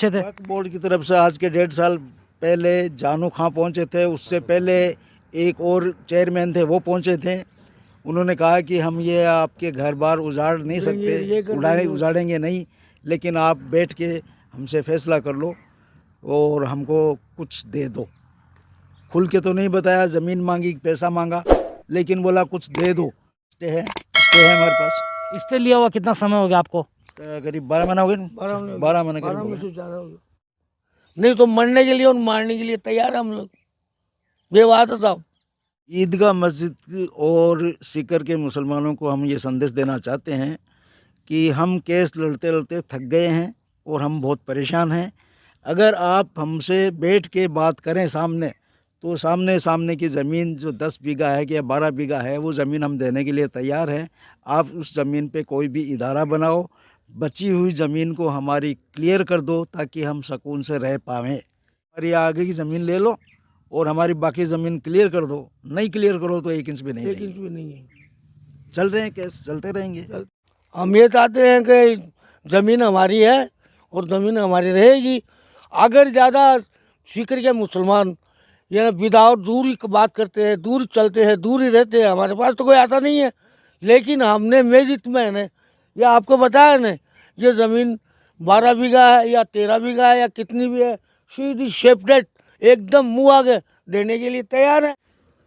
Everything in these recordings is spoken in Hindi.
पहुंचे थे? वक्फ बोर्ड की तरफ से आज के 1.5 साल पहले जानू खां पहुंचे थे। उससे पहले एक और चेयरमैन थे, वो पहुंचे थे। उन्होंने कहा कि हम ये आपके घर बार उजाड़ नहीं सकते, उजाड़ेंगे नहीं, लेकिन आप बैठ के हमसे फैसला कर लो और हमको कुछ दे दो। खुल के तो नहीं बताया, ज़मीन मांगी, पैसा मांगा, लेकिन बोला कुछ दे दो। स्टे है हमारे पास। स्टे लिया हुआ कितना समय हो गया आपको? करीब 12 महीना हो गए। 12 महीने करीब हो गए। नहीं तो मरने के लिए और मारने के लिए तैयार है हम लोग। बेबात है साहब। ईदगाह मस्जिद और सीकर के मुसलमानों को हम ये संदेश देना चाहते हैं कि हम केस लड़ते लड़ते थक गए हैं और हम बहुत परेशान हैं। अगर आप हमसे बैठ के बात करें सामने, तो सामने की ज़मीन जो 10 बीघा है या 12 बीघा है, वो ज़मीन हम देने के लिए तैयार हैं। आप उस ज़मीन पे कोई भी इदारा बनाओ, बची हुई ज़मीन को हमारी क्लियर कर दो ताकि हम सुकून से रह पाएँ। हमारी आगे की ज़मीन ले लो और हमारी बाकी ज़मीन क्लियर कर दो। नहीं क्लियर करो तो 1 इंच भी नहीं लेंगे। चल रहे हैं केस, चलते रहेंगे। हम ये चाहते हैं कि ज़मीन हमारी है और ज़मीन हमारी रहेगी। अगर ज़्यादा सीकर के मुसलमान या विदाउट दूर की बात करते हैं, दूर चलते हैं, दूर ही रहते हैं, हमारे पास तो कोई आता नहीं है, लेकिन हमने मेजित में ने या आपको बताया ना, ये ज़मीन 12 बीघा है या 13 बीघा है या कितनी भी है, सीधी सेपरेट एकदम मुँह आगे देने के लिए तैयार है।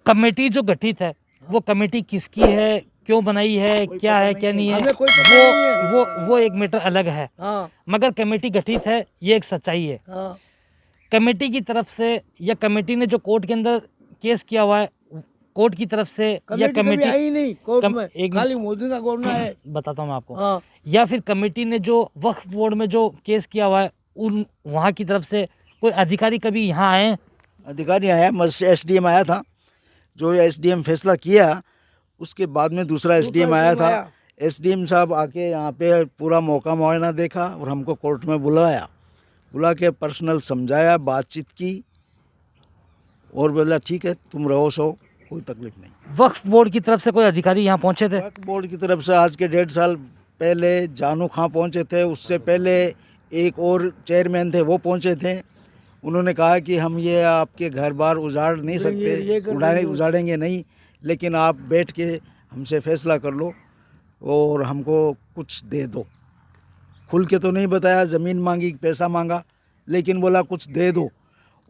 कमेटी जो गठित है वो कमेटी किसकी है, क्यों बनाई है, क्या है क्या नहीं है, हमें कोई पता नहीं है। वो एक मैटर अलग है। हाँ मगर कमेटी गठित है, ये एक सच्चाई है। हाँ। कमेटी की तरफ से या कमेटी ने जो कोर्ट के अंदर केस किया हुआ है, कोर्ट की तरफ से या कमेटी आई नहीं कोर्ट में, एक खाली मोदी का कोर्ट है। बताता हूँ मैं आपको। हाँ। या फिर कमेटी ने जो वक्फ बोर्ड में जो केस किया हुआ है, उन वहाँ की तरफ से कोई अधिकारी कभी यहाँ आए? अधिकारी आया, SDM आया था। जो SDM फैसला किया, उसके बाद में दूसरा SDM आया था। SDM साहब आके यहाँ पे पूरा मौका मुआयना देखा और हमको कोर्ट में बुला के पर्सनल समझाया, बातचीत की और बोला ठीक है तुम रहो, सो कोई तकलीफ नहीं। वक्फ बोर्ड की तरफ से कोई अधिकारी यहाँ पहुँचे थे? वक्फ बोर्ड की तरफ से आज के 1.5 साल पहले जानू खां पहुँचे थे। उससे पहले एक और चेयरमैन थे, वो पहुँचे थे। उन्होंने कहा कि हम ये आपके घर बार उजाड़ नहीं सकते, उजाड़ेंगे नहीं, लेकिन आप बैठ के हमसे फैसला कर लो और हमको कुछ दे दो। खुल के तो नहीं बताया, ज़मीन मांगी, पैसा मांगा, लेकिन बोला कुछ दे दो।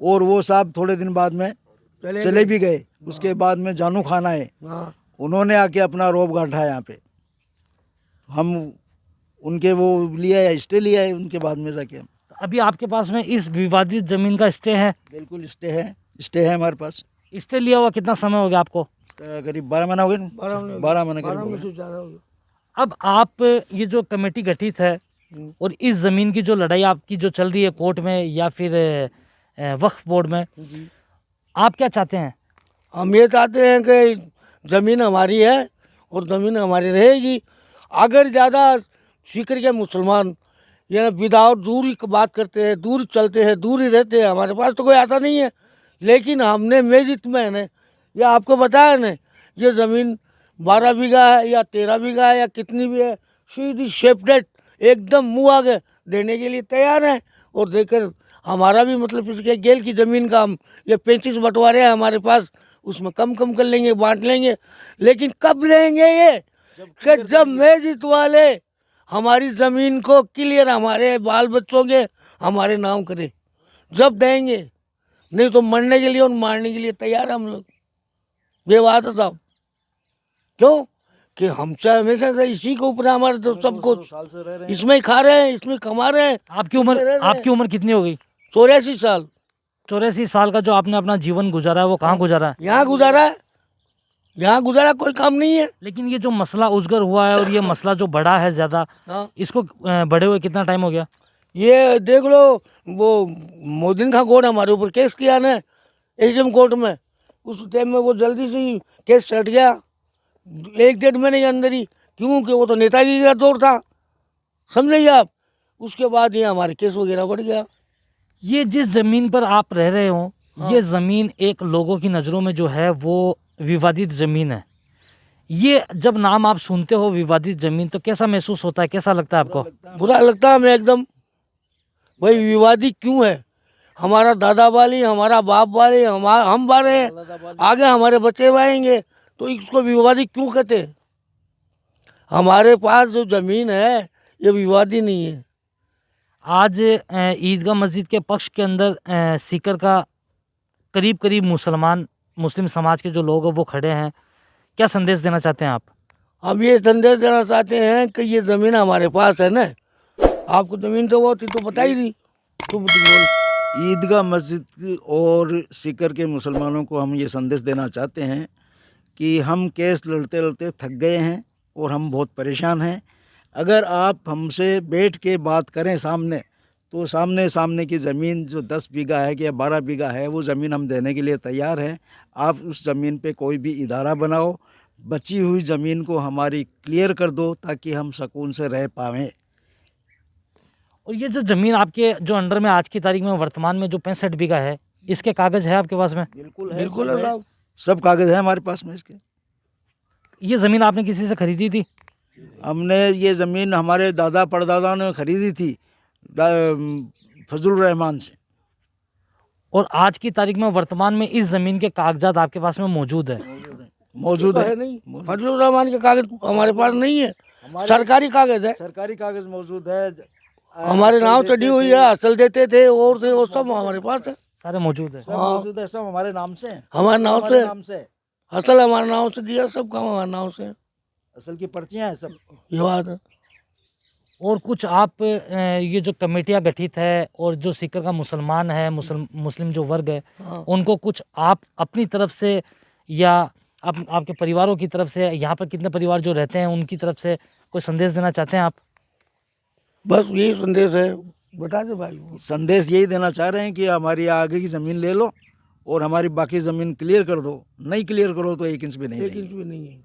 और वो साहब थोड़े दिन बाद में चले भी गए। उसके बाद में जानू खान आए, उन्होंने आके अपना रोब गांठा यहाँ पे। हम उनके वो लिया, स्टे लिया है उनके बाद में जाके। अभी आपके पास में इस विवादित जमीन का स्टे है? बिल्कुल स्टे है हमारे पास। स्टे लिया हुआ कितना समय हो गया आपको? करीब 12 महीना हो गए। 12 महीने करीब हो गए। अब आप ये जो कमेटी गठित है और इस ज़मीन की जो लड़ाई आपकी जो चल रही है कोर्ट में या फिर वक्फ बोर्ड में, आप क्या चाहते हैं? हम ये चाहते हैं कि ज़मीन हमारी है और ज़मीन हमारी रहेगी। अगर ज़्यादा सीकर के मुसलमान या विदाउट दूर की बात करते हैं, दूर चलते हैं, दूर ही रहते हैं, हमारे पास तो कोई आता नहीं है, लेकिन हमने मेजित में ने या आपको बताया ना, ये ज़मीन 12 बीघा है या 13 बीघा है या कितनी भी है, सीधी सेपरेट एकदम मुँह आगे देने के लिए तैयार है। और देकर हमारा भी मतलब इसके गेल की ज़मीन का हम ये 35 बंटवारे हैं हमारे पास, उसमें कम कर लेंगे, बांट लेंगे, लेकिन कब लेंगे ये कि जब मेजित वाले हमारी ज़मीन को क्लियर हमारे बाल बच्चों के हमारे नाम करे, जब देंगे। नहीं तो मरने के लिए और मारने के लिए तैयार है हम लोग। बेबात है साहब। क्यों कि हमसे हमेशा से इसी के ऊपर हमारे तो सब कुछ इसमें ही खा रहे हैं, इसमें कमा रहे हैं। आपकी उम्र कितनी हो गई? 84 साल। 84 साल का जो आपने अपना जीवन गुजारा है वो कहाँ गुजारा है? यहाँ गुजारा है, यहाँ गुजारा, कोई काम नहीं है। लेकिन ये जो मसला उजगर हुआ है और ये मसला जो बड़ा है ज़्यादा, इसको बड़े हुए कितना टाइम हो गया? ये देख लो, वो मोदी का कोर्ट हमारे ऊपर केस किया ना SDM कोर्ट में, उस टाइम में वो जल्दी से ही केस सट गया 1-1.5 महीने के अंदर ही, क्योंकि वो तो नेताजी का दौर था, समझे आप। उसके बाद ये हमारे केस वगैरह बढ़ गया। ये जिस ज़मीन पर आप रह रहे हो, ये ज़मीन एक लोगों की नज़रों में जो है वो विवादित ज़मीन है। ये जब नाम आप सुनते हो विवादित ज़मीन, तो कैसा महसूस होता है, कैसा लगता है आपको? बुरा लगता है हमें एकदम। भाई विवादी क्यों है? हमारा दादा वाली, हमारा बाप वाले, हम वाले हैं, आगे हमारे बच्चे आएंगे, तो इसको विवादी क्यों कहते हैं? हमारे पास जो जमीन है ये विवादी नहीं है। आज ईदगाह मस्जिद के पक्ष के अंदर सीकर का करीब करीब मुस्लिम समाज के जो लोग हैं वो खड़े हैं, क्या संदेश देना चाहते हैं आप? हम ये संदेश देना चाहते हैं कि ये ज़मीन हमारे पास है ना, आपको ज़मीन तो वो थी तो बता ही दी, तो बोल। ईदगाह मस्जिद और सीकर के मुसलमानों को हम ये संदेश देना चाहते हैं कि हम केस लड़ते लड़ते थक गए हैं और हम बहुत परेशान हैं। अगर आप हमसे बैठ के बात करें सामने, तो सामने की ज़मीन जो 10 बीघा है या 12 बीघा है, वो ज़मीन हम देने के लिए तैयार हैं। आप उस ज़मीन पे कोई भी इदारा बनाओ, बची हुई ज़मीन को हमारी क्लियर कर दो ताकि हम सुकून से रह पाएँ। और ये जो ज़मीन आपके जो अंडर में आज की तारीख में वर्तमान में जो 65 बीघा है, इसके कागज़ है आपके पास में? बिल्कुल है, बिल्कुल है साहब। सब कागज़ है हमारे पास में इसके। ये ज़मीन आपने किसी से खरीदी थी? हमने ये ज़मीन हमारे दादा परदादा ने खरीदी थी फजलुर रहमान से। और आज की तारीख में वर्तमान में इस ज़मीन के कागजात आपके पास में मौजूद है? मौजूद है। नहीं, फजलुर रहमान के कागज हमारे पास नहीं है, सरकारी कागज है। सरकारी कागज मौजूद है, हमारे नाम चढ़ी हुई है, असल देते थे और से वो सब हमारे पास है, सारे मौजूद है। सब मौजूद है, सब हमारे नाम से हैं। हमारे नाम हमारे से, नाम से असल हमारे नाम से दिया, सब काम हमारे नाम से है। असल की पर्चियां हैं सब। ये बात है। और कुछ आप ये जो कमेटियाँ गठित है और जो सीकर का मुसलमान है, मुस्लिम जो वर्ग है, हाँ। उनको कुछ आप अपनी तरफ से या आपके परिवारों की तरफ से, यहाँ पर कितने परिवार जो रहते हैं उनकी तरफ से कोई संदेश देना चाहते हैं आप? बस यही संदेश है, बता दे भाई। संदेश यही देना चाह रहे हैं कि हमारी आगे की ज़मीन ले लो और हमारी बाकी ज़मीन क्लियर कर दो। नहीं क्लियर करो तो 1 इंच भी नहीं एक देंगे। इंच भी नहीं है,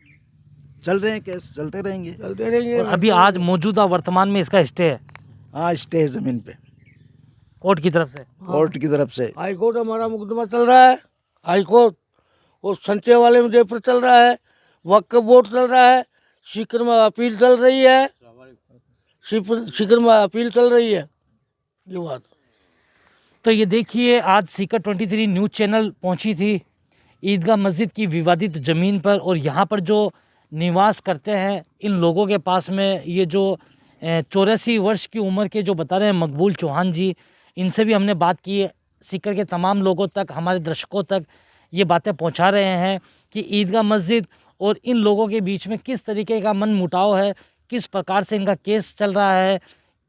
चल रहे हैं केस, चलते रहेंगे। चलते रहेंगे। और अभी आज मौजूदा वर्तमान में इसका स्टे है हाँ, स्टे है ज़मीन पे कोर्ट की तरफ से। कोर्ट की तरफ से। हाई कोर्ट हमारा मुकदमा चल रहा है, हाई कोर्ट, और संचय वाले मुद्दे पर चल रहा है, वक्फ बोर्ड चल रहा है, सीकर में अपील चल रही है, सीकर में अपील चल रही है। ये बात। तो ये देखिए, आज सीकर 23 न्यूज़ चैनल पहुंची थी ईदगाह मस्जिद की विवादित ज़मीन पर, और यहाँ पर जो निवास करते हैं इन लोगों के पास में ये जो 84 वर्ष की उम्र के जो बता रहे हैं मकबूल चौहान जी, इनसे भी हमने बात की है। सीकर के तमाम लोगों तक, हमारे दर्शकों तक ये बातें पहुंचा रहे हैं कि ईदगाह मस्जिद और इन लोगों के बीच में किस तरीके का मन मुटाव है, किस प्रकार से इनका केस चल रहा है।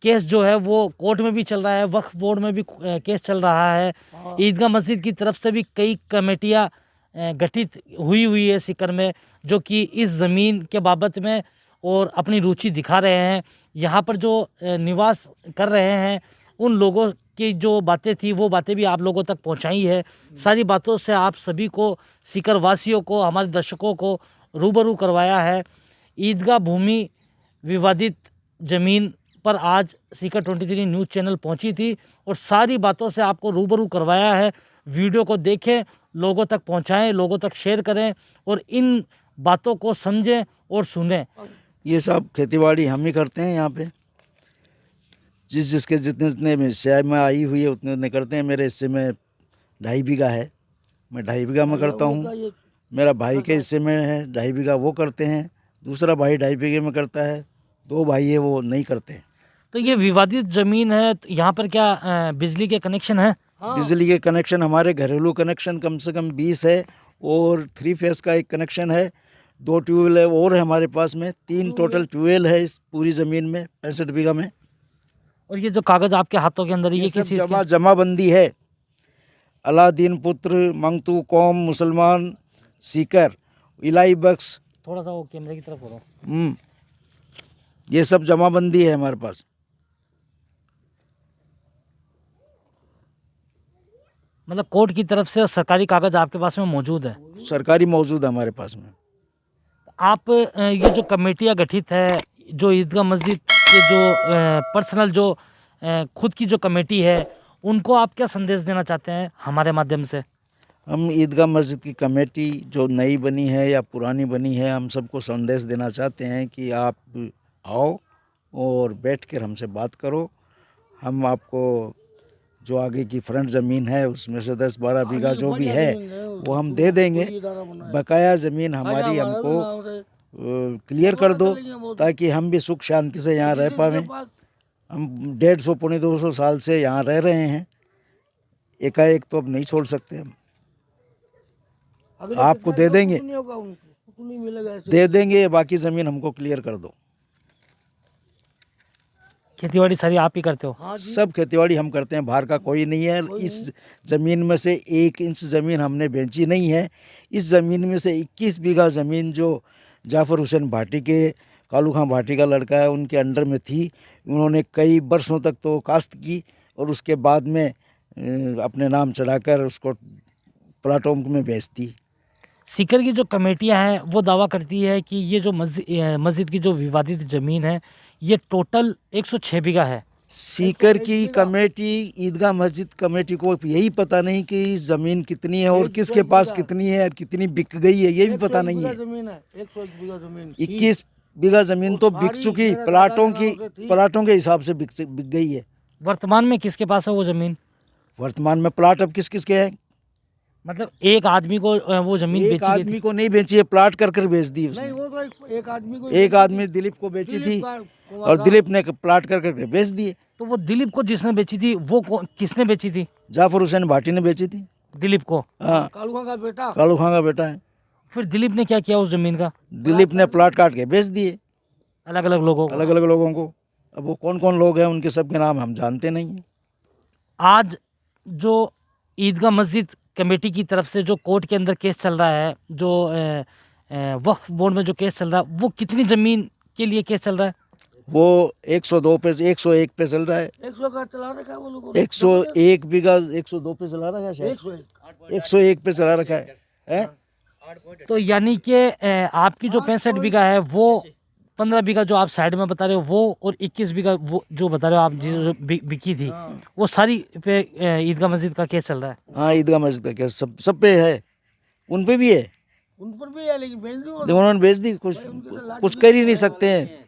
केस जो है वो कोर्ट में भी चल रहा है, वक्फ बोर्ड में भी केस चल रहा है। ईदगाह मस्जिद की तरफ से भी कई कमेटियाँ गठित हुई है सीकर में, जो कि इस ज़मीन के बाबत में और अपनी रुचि दिखा रहे हैं। यहाँ पर जो निवास कर रहे हैं उन लोगों की जो बातें थी वो बातें भी आप लोगों तक पहुँचाई है। सारी बातों से आप सभी को, सीकर वासियों को, हमारे दर्शकों को रूबरू करवाया है। ईदगाह भूमि विवादित ज़मीन पर आज सीकर 23 न्यूज़ चैनल पहुंची थी और सारी बातों से आपको रूबरू करवाया है। वीडियो को देखें, लोगों तक पहुंचाएं, लोगों तक शेयर करें और इन बातों को समझें और सुनें। ये सब खेतीबाड़ी हम ही करते हैं यहाँ पे, जिसके जितने में हिस्से में आई हुई है उतने करते हैं। मेरे हिस्से में 2.5 बीघा है, मैं 2.5 बीघा में करता हूँ। मेरा भाई के हिस्से में है 2.5 बीघा, वो करते हैं। दूसरा भाई 2.5 बीघे में करता है। 2 भाई है वो नहीं करते हैं। तो ये विवादित ज़मीन है, तो यहाँ पर क्या बिजली के कनेक्शन है? हाँ। बिजली के कनेक्शन, हमारे घरेलू कनेक्शन कम से कम 20 है और 3 फेस का एक कनेक्शन है। 2 ट्यूबवेल है और है हमारे पास में। 3 टोटल ट्यूबवेल है इस पूरी ज़मीन में 65 बीघा में। और ये जो कागज़ आपके हाथों के अंदर है, ये सब किस चीज़ के? जमाबंदी है। अलादीन पुत्र मंगतू कौम मुसलमान सीकर इलाई बख्श, थोड़ा सा वो कैमरे की तरफ हो रहा हूँ। ये सब जमाबंदी है हमारे पास। मतलब कोर्ट की तरफ से सरकारी कागज़ आपके पास में मौजूद है? सरकारी मौजूद है हमारे पास में। आप ये जो कमेटियाँ गठित है, जो ईदगाह मस्जिद के जो पर्सनल जो खुद की जो कमेटी है, उनको आप क्या संदेश देना चाहते हैं हमारे माध्यम से? हम ईदगाह मस्जिद की कमेटी जो नई बनी है या पुरानी बनी है, हम सबको संदेश देना चाहते हैं कि आप आओ और बैठ कर हमसे बात करो। हम आपको जो आगे की फ्रंट ज़मीन है उसमें से 10-12 बीघा जो भी है वो हम दे देंगे। बकाया ज़मीन हमारी हमको क्लियर कर दो ताकि हम भी सुख शांति से यहाँ रह पाएं। हम 150 पौने 200 साल से यहाँ रह रहे हैं, एकाएक तो अब नहीं छोड़ सकते हम। आपको दे देंगे, दे देंगे, बाकी ज़मीन हमको क्लियर कर दो। खेतीबाड़ी सारी आप ही करते हो? हाँ जी। सब खेतीबाड़ी हम करते हैं, बाहर का कोई नहीं है। इस ज़मीन में से 1 इंच ज़मीन हमने बेची नहीं है। इस ज़मीन में से 21 बीघा ज़मीन जो जाफ़र हुसैन भाटी के, कालू खां भाटी का लड़का है, उनके अंडर में थी। उन्होंने कई वर्षों तक तो काश्त की और उसके बाद में अपने नाम चढ़ाकर उसको प्लाटों में बेच दी। सीकर की जो कमेटियां हैं वो दावा करती है कि ये जो मस्जिद की जो विवादित ज़मीन है ये टोटल 106 बीघा है। सीकर की कमेटी, ईदगाह मस्जिद कमेटी को यही पता नहीं कि ज़मीन कितनी है और किसके पास कितनी है और कितनी बिक गई है, ये भी पता नहीं है। 21 बीघा ज़मीन तो बिक चुकी, प्लाटों के हिसाब से बिक गई है। वर्तमान में किसके पास है वो ज़मीन? वर्तमान में प्लाट अब किस किस के हैं? मतलब एक आदमी को वो ज़मीन एक बेची गई आदमी थी? को नहीं बेची है, प्लाट कर बेच दी उसने। नहीं, वो तो एक आदमी को, एक आदमी दिलीप को बेची थी और दिलीप ने प्लाट कर बेच दिए। तो वो दिलीप को जिसने बेची थी वो किसने बेची थी? जाफर हुसैन भाटी ने बेची थी। दिलीप को? हाँ, कालू खां का बेटा। कालू खां का बेटा है। फिर दिलीप ने क्या किया उस ज़मीन का? दिलीप ने प्लाट काट के बेच दिए अलग अलग लोगों को। अलग अलग लोगों को। अब वो कौन कौन लोग हैं उनके सबके नाम हम जानते नहीं हैं। आज जो ईदगाह मस्जिद कमेटी की तरफ से जो कोर्ट के अंदर केस चल रहा है, जो वक्फ बोर्ड में जो केस चल रहा है, वो कितनी ज़मीन के लिए केस चल रहा है? वो 102 पे 101 पे चल रहा है। 100 का चला रखा है वो लोगों ने। 101 बीघा 102 पे चला रखा है शायद। 101 पे चला रखा है? तो यानी कि आपकी जो 65 बीघा है वो 15 बीघा जो आप साइड में बता रहे हो वो, और 21 बीघा वो जो बता रहे हो आप जो बिकी थी, वो सारी पे ईदगाह मस्जिद का केस चल रहा है। हाँ, ईदगाह मस्जिद का केस सब पे है। उन पे भी है, उन पर भी है, लेकिन बेच दो। उन्होंने बेच दी। कुछ कर ही नहीं सकते हैं,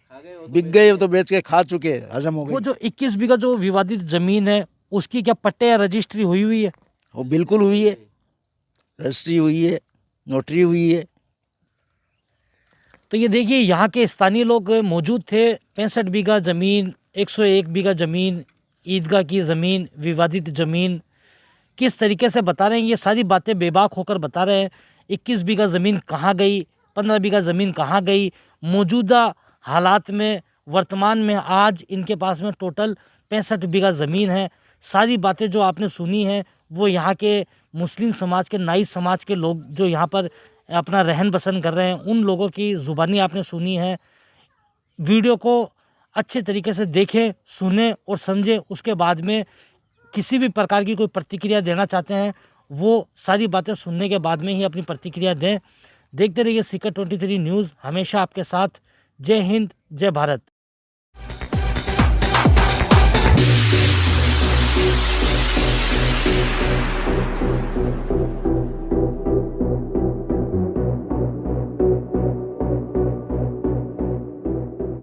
बिक गए तो बेच के खा चुके, हजम हो वो गए। जो 21 बीघा जो विवादित ज़मीन है उसकी क्या पट्टे या रजिस्ट्री हुई है? वो बिल्कुल हुई है, रजिस्ट्री हुई है, नोटरी हुई है। तो ये देखिए यहाँ के स्थानीय लोग मौजूद थे। 65 बीघा ज़मीन, 101 बीघा ज़मीन, ईदगाह की ज़मीन, विवादित ज़मीन, किस तरीके से बता रहे हैं, ये सारी बातें बेबाक होकर बता रहे हैं। 21 बीघा ज़मीन कहाँ गई, 15 बीघा ज़मीन कहाँ गई, मौजूदा हालात में वर्तमान में आज इनके पास में टोटल 65 बीघा ज़मीन है। सारी बातें जो आपने सुनी हैं वो यहाँ के मुस्लिम समाज के, नाई समाज के लोग जो यहाँ पर अपना रहन बसन कर रहे हैं उन लोगों की ज़ुबानी आपने सुनी है। वीडियो को अच्छे तरीके से देखें, सुने और समझें। उसके बाद में किसी भी प्रकार की कोई प्रतिक्रिया देना चाहते हैं वो सारी बातें सुनने के बाद में ही अपनी प्रतिक्रिया दें। देखते रहिए सीकर 23 न्यूज़, हमेशा आपके साथ। जय हिंद, जय भारत।